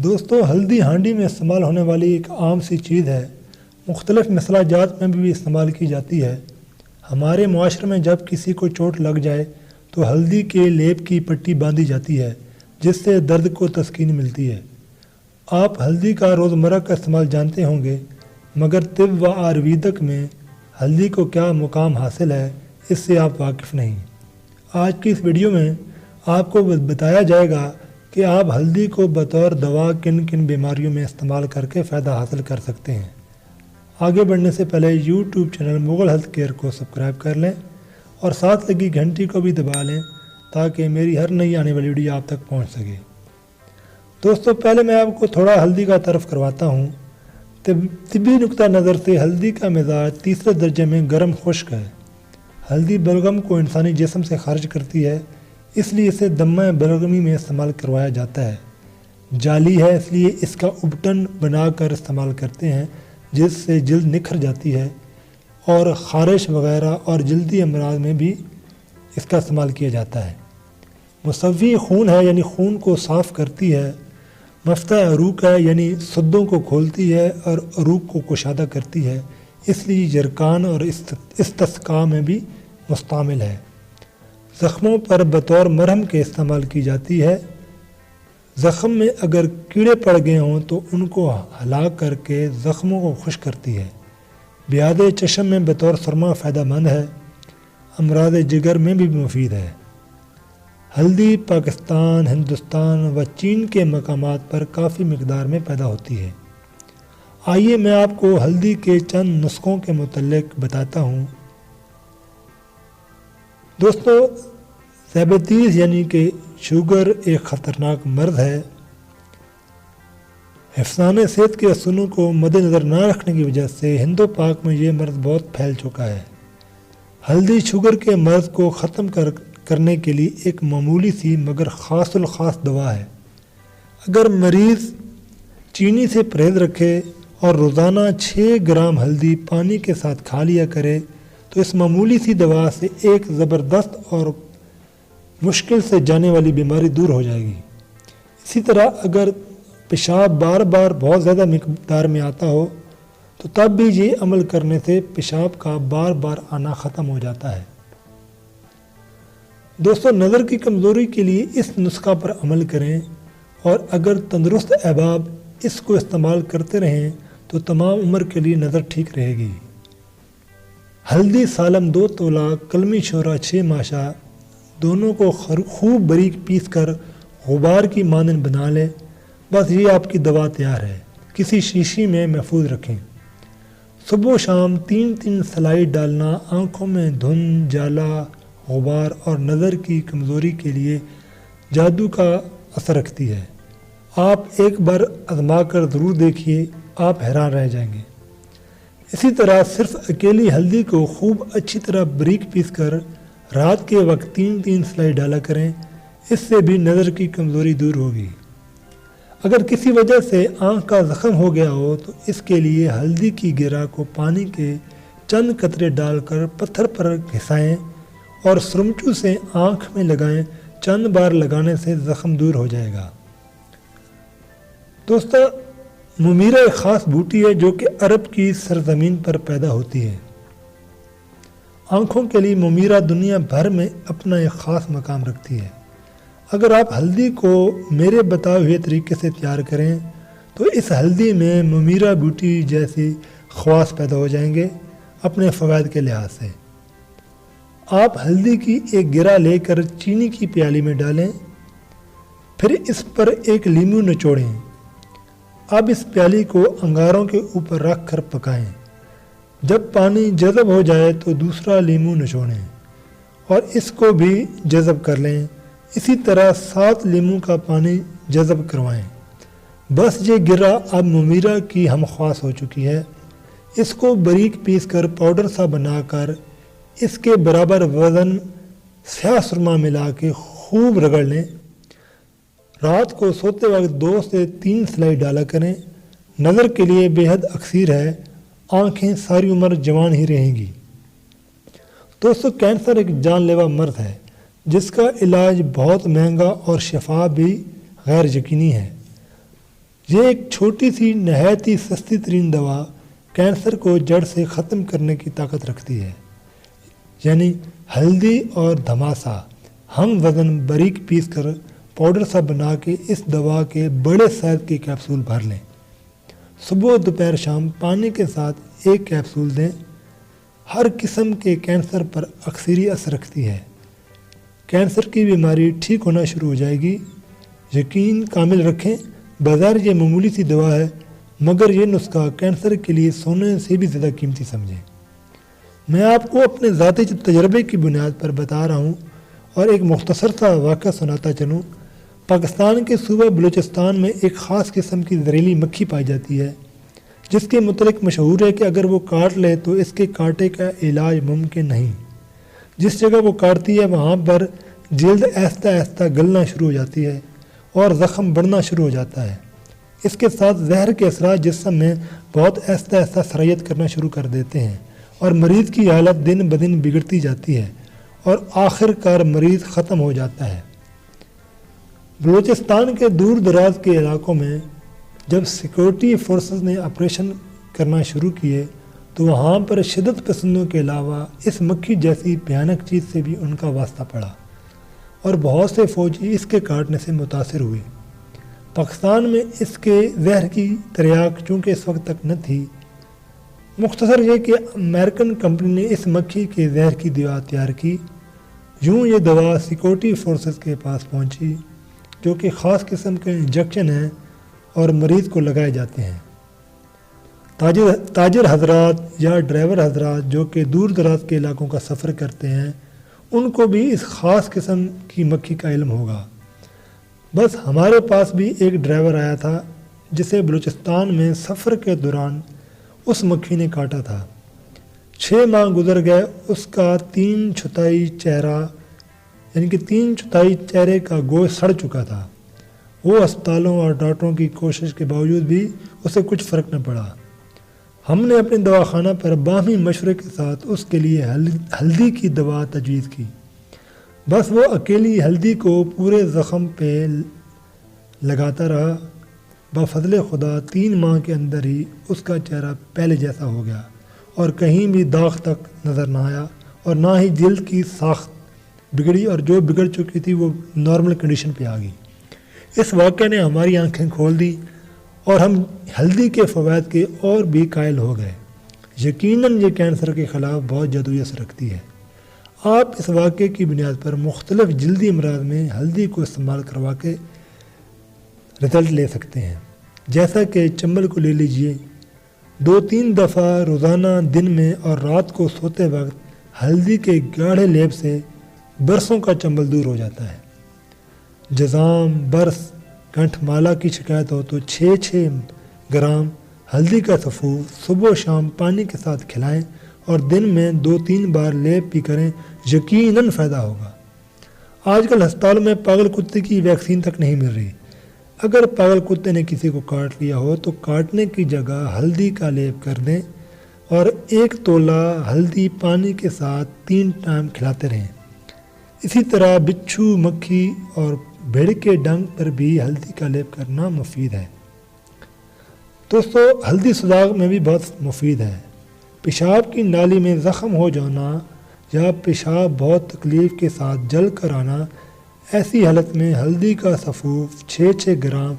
دوستو ہلدی ہانڈی میں استعمال ہونے والی ایک عام سی چیز ہے، مختلف مسالہ جات میں بھی استعمال کی جاتی ہے۔ ہمارے معاشرے میں جب کسی کو چوٹ لگ جائے تو ہلدی کے لیپ کی پٹی باندھی جاتی ہے جس سے درد کو تسکین ملتی ہے۔ آپ ہلدی کا روزمرہ کا استعمال جانتے ہوں گے، مگر طب و آیورویدک میں ہلدی کو کیا مقام حاصل ہے اس سے آپ واقف نہیں۔ آج کی اس ویڈیو میں آپ کو بتایا جائے گا کہ آپ ہلدی کو بطور دوا کن کن بیماریوں میں استعمال کر کے فائدہ حاصل کر سکتے ہیں۔ آگے بڑھنے سے پہلے YouTube channel Mughal health care کو سبسکرائب کر لیں اور ساتھ لگی گھنٹی کو بھی دبا لیں تاکہ میری ہر نئی آنے والی ویڈیو آپ تک پہنچ سکے۔ دوستو پہلے میں آپ کو تھوڑا ہلدی کا تعارف کرواتا ہوں۔ طبی نقطہ نظر سے ہلدی کا مزاج تیسرے درجے میں گرم خشک ہے۔ ہلدی بلغم کو انسانی جسم سے خارج کرتی ہے، اس لیے اسے دمہ بلغمی میں استعمال کروایا جاتا ہے۔ جالی ہے اس لیے اس کا ابٹن بنا کر استعمال کرتے ہیں جس سے جلد نکھر جاتی ہے، اور خارش وغیرہ اور جلدی امراض میں بھی اس کا استعمال کیا جاتا ہے۔ مصفی خون ہے یعنی خون کو صاف کرتی ہے۔ مفتح عروق ہے یعنی سدوں کو کھولتی ہے اور عروق کو کشادہ کرتی ہے، اس لیے جرکان اور استسقاء میں بھی مستعمل ہے۔ زخموں پر بطور مرہم کے استعمال کی جاتی ہے۔ زخم میں اگر کیڑے پڑ گئے ہوں تو ان کو ہلاک کر کے زخموں کو خشک کرتی ہے۔ بیاض چشم میں بطور سرما فائدہ مند ہے۔ امراض جگر میں بھی مفید ہے۔ ہلدی پاکستان، ہندوستان و چین کے مقامات پر کافی مقدار میں پیدا ہوتی ہے۔ آئیے میں آپ کو ہلدی کے چند نسخوں کے متعلق بتاتا ہوں۔ دوستو ذیابیطیز یعنی کہ شوگر ایک خطرناک مرض ہے۔ حفظان صحت کے اصولوں کو مد نظر نہ رکھنے کی وجہ سے ہند و پاک میں یہ مرض بہت پھیل چکا ہے۔ ہلدی شوگر کے مرض کو ختم کرنے کے لیے ایک معمولی سی مگر خاص الخاص دوا ہے۔ اگر مریض چینی سے پرہیز رکھے اور روزانہ 6 گرام ہلدی پانی کے ساتھ کھا لیا کرے تو اس معمولی سی دوا سے ایک زبردست اور مشکل سے جانے والی بیماری دور ہو جائے گی۔ اسی طرح اگر پیشاب بار بار بہت زیادہ مقدار میں آتا ہو تو تب بھی یہ عمل کرنے سے پیشاب کا بار بار آنا ختم ہو جاتا ہے۔ دوستو نظر کی کمزوری کے لیے اس نسخہ پر عمل کریں، اور اگر تندرست احباب اس کو استعمال کرتے رہیں تو تمام عمر کے لیے نظر ٹھیک رہے گی۔ ہلدی سالم 2 تولہ، کلمی شورا 6 ماشا، دونوں کو خوب باریک پیس کر غبار کی مانند بنا لیں۔ بس یہ آپ کی دوا تیار ہے۔ کسی شیشی میں محفوظ رکھیں۔ صبح و شام 3 سلائی ڈالنا آنکھوں میں دھند، جالا، غبار اور نظر کی کمزوری کے لیے جادو کا اثر رکھتی ہے۔ آپ ایک بار آزما کر ضرور دیکھیے، آپ حیران رہ جائیں گے۔ اسی طرح صرف اکیلی ہلدی کو خوب اچھی طرح باریک پیس کر رات کے وقت 3 سلائی ڈالا کریں، اس سے بھی نظر کی کمزوری دور ہوگی۔ اگر کسی وجہ سے آنکھ کا زخم ہو گیا ہو تو اس کے لیے ہلدی کی گرہ کو پانی کے چند قطرے ڈال کر پتھر پر گھسائیں اور سرمچو سے آنکھ میں لگائیں۔ چند بار لگانے سے زخم دور ہو جائے گا۔ دوستو ممیرہ ایک خاص بوٹی ہے جو کہ عرب کی سرزمین پر پیدا ہوتی ہے۔ آنکھوں کے لیے ممیرہ دنیا بھر میں اپنا ایک خاص مقام رکھتی ہے۔ اگر آپ ہلدی کو میرے بتائے ہوئے طریقے سے تیار کریں تو اس ہلدی میں ممیرہ بوٹی جیسی خواص پیدا ہو جائیں گے اپنے فوائد کے لحاظ سے۔ آپ ہلدی کی ایک گرہ لے کر چینی کی پیالی میں ڈالیں، پھر اس پر ایک لیمو نچوڑیں۔ اب اس پیالی کو انگاروں کے اوپر رکھ کر پکائیں۔ جب پانی جذب ہو جائے تو دوسرا لیمو نچوڑیں اور اس کو بھی جذب کر لیں۔ اسی طرح 7 لیمو کا پانی جذب کروائیں۔ بس یہ گرہ اب ممیرہ کی ہم خواص ہو چکی ہے۔ اس کو باریک پیس کر پاؤڈر سا بنا کر اس کے برابر وزن سیاہ سرما ملا کے خوب رگڑ لیں۔ رات کو سوتے وقت 2 سے 3 سلائی ڈالا کریں۔ نظر کے لیے بے حد اکثیر ہے، آنکھیں ساری عمر جوان ہی رہیں گی۔ دوستو کینسر ایک جان لیوا مرض ہے جس کا علاج بہت مہنگا اور شفا بھی غیر یقینی ہے۔ یہ ایک چھوٹی سی نہایت ہی سستی ترین دوا کینسر کو جڑ سے ختم کرنے کی طاقت رکھتی ہے۔ یعنی ہلدی اور دھماسا ہم وزن باریک پیس کر پاؤڈر سا بنا کے اس دوا کے بڑے سائز کے کیپسول بھر لیں۔ صبح دوپہر شام پانی کے ساتھ ایک کیپسول دیں۔ ہر قسم کے کینسر پر اکثری اثر رکھتی ہے۔ کینسر کی بیماری ٹھیک ہونا شروع ہو جائے گی۔ یقین کامل رکھیں، بظاہر یہ معمولی سی دوا ہے، مگر یہ نسخہ کینسر کے لیے سونے سے بھی زیادہ قیمتی سمجھیں۔ میں آپ کو اپنے ذاتی تجربے کی بنیاد پر بتا رہا ہوں اور ایک مختصر سا واقعہ سناتا چلوں۔ پاکستان کے صوبہ بلوچستان میں ایک خاص قسم کی زہریلی مکھی پائی جاتی ہے، جس کے متعلق مشہور ہے کہ اگر وہ کاٹ لے تو اس کے کاٹے کا علاج ممکن نہیں۔ جس جگہ وہ کاٹتی ہے وہاں پر جلد آہستہ آہستہ گلنا شروع ہو جاتی ہے اور زخم بڑھنا شروع ہو جاتا ہے۔ اس کے ساتھ زہر کے اثرات جسم میں بہت آہستہ آہستہ سرایت کرنا شروع کر دیتے ہیں اور مریض کی حالت دن بدن بگڑتی جاتی ہے اور آخر کار مریض ختم ہو جاتا ہے۔ بلوچستان کے دور دراز کے علاقوں میں جب سیکورٹی فورسز نے آپریشن کرنا شروع کیے تو وہاں پر شدت پسندوں کے علاوہ اس مکھی جیسی بھیانک چیز سے بھی ان کا واسطہ پڑا اور بہت سے فوجی اس کے کاٹنے سے متاثر ہوئے۔ پاکستان میں اس کے زہر کی تریاک چونکہ اس وقت تک نہ تھی۔ مختصر یہ کہ امریکن کمپنی نے اس مکھی کے زہر کی دوا تیار کی۔ یوں یہ دوا سیکورٹی فورسز کے پاس پہنچی، جو کہ خاص قسم کے انجیکشن ہیں اور مریض کو لگائے جاتے ہیں۔ تاجر حضرات یا ڈرائیور حضرات جو کہ دور دراز کے علاقوں کا سفر کرتے ہیں، ان کو بھی اس خاص قسم کی مکھی کا علم ہوگا۔ بس ہمارے پاس بھی ایک ڈرائیور آیا تھا جسے بلوچستان میں سفر کے دوران اس مکھی نے کاٹا تھا۔ 6 ماہ گزر گئے، اس کا 3/4 چہرہ یعنی کہ 3/4 چہرے کا گوشت سڑ چکا تھا۔ وہ ہسپتالوں اور ڈاکٹروں کی کوشش کے باوجود بھی اسے کچھ فرق نہ پڑا۔ ہم نے اپنے دواخانہ پر باہمی مشورے کے ساتھ اس کے لیے ہلدی کی دوا تجویز کی۔ بس وہ اکیلی ہلدی کو پورے زخم پہ لگاتا رہا۔ بفضل خدا 3 ماہ کے اندر ہی اس کا چہرہ پہلے جیسا ہو گیا اور کہیں بھی داغ تک نظر نہ آیا اور نہ ہی جلد کی ساخت بگڑی، اور جو بگڑ چکی تھی وہ نارمل کنڈیشن پہ آ گئی۔ اس واقعے نے ہماری آنکھیں کھول دی اور ہم ہلدی کے فوائد کے اور بھی قائل ہو گئے۔ یقیناً یہ کینسر کے خلاف بہت جادوئی اثر رکھتی ہے۔ آپ اس واقعے کی بنیاد پر مختلف جلدی امراض میں ہلدی کو استعمال کروا کے رزلٹ لے سکتے ہیں، جیسا کہ چنبل کو لے لیجئے۔ 2-3 دفعہ روزانہ دن میں اور رات کو سوتے وقت ہلدی کے گاڑھے لیپ سے برسوں کا چنبل دور ہو جاتا ہے۔ جزام، برس، کنٹھ مالا کی شکایت ہو تو 6 گرام ہلدی کا سفو صبح و شام پانی کے ساتھ کھلائیں اور دن میں 2-3 بار لیپ پی کریں، یقیناً فائدہ ہوگا۔ آج کل ہسپتالوں میں پاگل کتے کی ویکسین تک نہیں مل رہی۔ اگر پاگل کتے نے کسی کو کاٹ لیا ہو تو کاٹنے کی جگہ ہلدی کا لیپ کر دیں اور 1 تولہ ہلدی پانی کے ساتھ 3 ٹائم کھلاتے رہیں۔ اسی طرح بچھو، مکھی اور بھیڑ کے ڈنگ پر بھی ہلدی کا لیپ کرنا مفید ہے۔ دوستو، ہلدی سوزاک میں بھی بہت مفید ہے۔ پیشاب کی نالی میں زخم ہو جانا یا پیشاب بہت تکلیف کے ساتھ جل کر آنا، ایسی حالت میں ہلدی کا سفوف 6 گرام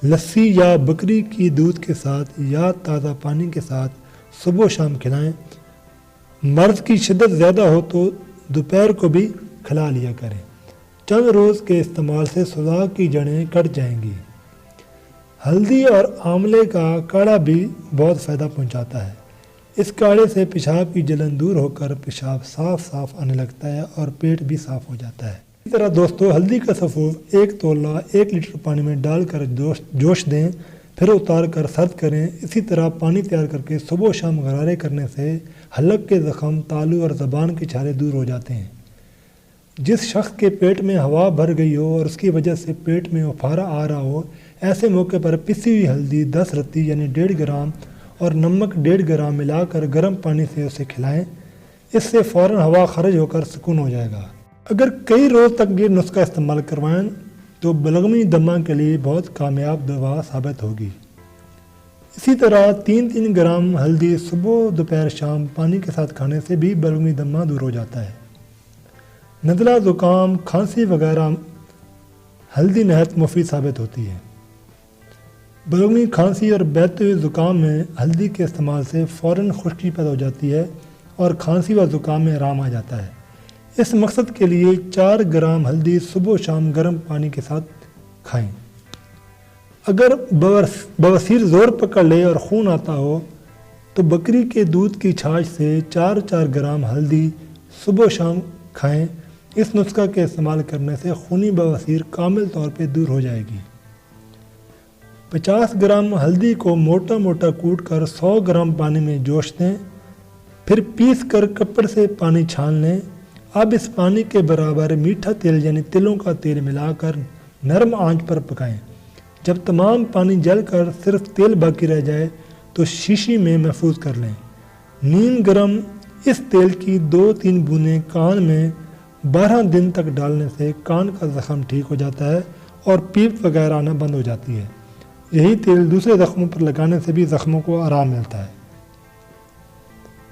لسی یا بکری کی دودھ کے ساتھ یا تازہ پانی کے ساتھ صبح و شام کھلائیں۔ مرض کی شدت زیادہ ہو تو دوپہر کو بھی کھلا لیا کریں۔ چند روز کے استعمال سے سوزاک کی جڑیں کٹ جائیں گی۔ ہلدی اور آملے کا کاڑھا بھی بہت فائدہ پہنچاتا ہے۔ اس کاڑھے سے پیشاب کی جلن دور ہو کر پیشاب صاف آنے لگتا ہے اور پیٹ بھی صاف ہو جاتا ہے۔ اسی طرح دوستو، ہلدی کا سفوف 1 تولہ 1 لیٹر پانی میں ڈال کر جوش دیں، پھر اتار کر سرد کریں۔ اسی طرح پانی تیار کر کے صبح و شام غرارے کرنے سے حلق کے زخم، تالو اور زبان کے چھالے دور ہو جاتے ہیں۔ جس شخص کے پیٹ میں ہوا بھر گئی ہو اور اس کی وجہ سے پیٹ میں افارہ آ رہا ہو، ایسے موقع پر پسی ہوئی ہلدی 10 رتی یعنی 1.5 گرام اور نمک 1.5 گرام ملا کر گرم پانی سے اسے کھلائیں۔ اس سے فوراً ہوا خارج ہو کر سکون ہو جائے گا۔ اگر کئی روز تک یہ نسخہ استعمال کروائیں تو بلغمی دمہ کے لیے بہت کامیاب دوا ثابت ہوگی۔ اسی طرح 3 گرام ہلدی صبح دوپہر شام پانی کے ساتھ کھانے سے بھی بلغمی دمہ دور ہو جاتا ہے۔ نزلہ زکام کھانسی وغیرہ ہلدی نہایت مفید ثابت ہوتی ہے۔ بلغمی کھانسی اور بیضتے ہوئے زکام میں ہلدی کے استعمال سے فوراً خشکی پیدا ہو جاتی ہے اور کھانسی و زکام میں آرام آ جاتا ہے۔ اس مقصد کے لیے 4 گرام ہلدی صبح و شام گرم پانی کے ساتھ کھائیں۔ اگر بواسیر زور پکڑ لے اور خون آتا ہو تو بکری کے دودھ کی چھاچھ سے 4 گرام ہلدی صبح و شام کھائیں۔ اس نسخہ کے استعمال کرنے سے خونی بواسیر کامل طور پہ دور ہو جائے گی۔ 50 گرام ہلدی کو موٹا موٹا کوٹ کر 100 گرام پانی میں جوش دیں، پھر پیس کر کپڑ سے پانی چھان لیں۔ اب اس پانی کے برابر میٹھا تیل یعنی تلوں کا تیل ملا کر نرم آنچ پر پکائیں۔ جب تمام پانی جل کر صرف تیل باقی رہ جائے تو شیشی میں محفوظ کر لیں۔ نیم گرم اس تیل کی 2-3 بوندیں کان میں 12 دن تک ڈالنے سے کان کا زخم ٹھیک ہو جاتا ہے اور پیپ وغیرہ آنا بند ہو جاتی ہے۔ یہی تیل دوسرے زخموں پر لگانے سے بھی زخموں کو آرام ملتا ہے۔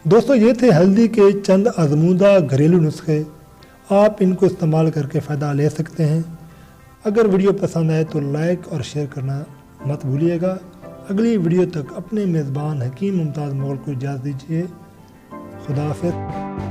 دوستو، یہ تھے ہلدی کے چند آزمودہ گھریلو نسخے۔ آپ ان کو استعمال کر کے فائدہ لے سکتے ہیں۔ اگر ویڈیو پسند آئے تو لائک اور شیئر کرنا مت بھولیے گا۔ اگلی ویڈیو تک اپنے میزبان حکیم ممتاز مغل کو اجازت دیجیے۔ خدا حافظ۔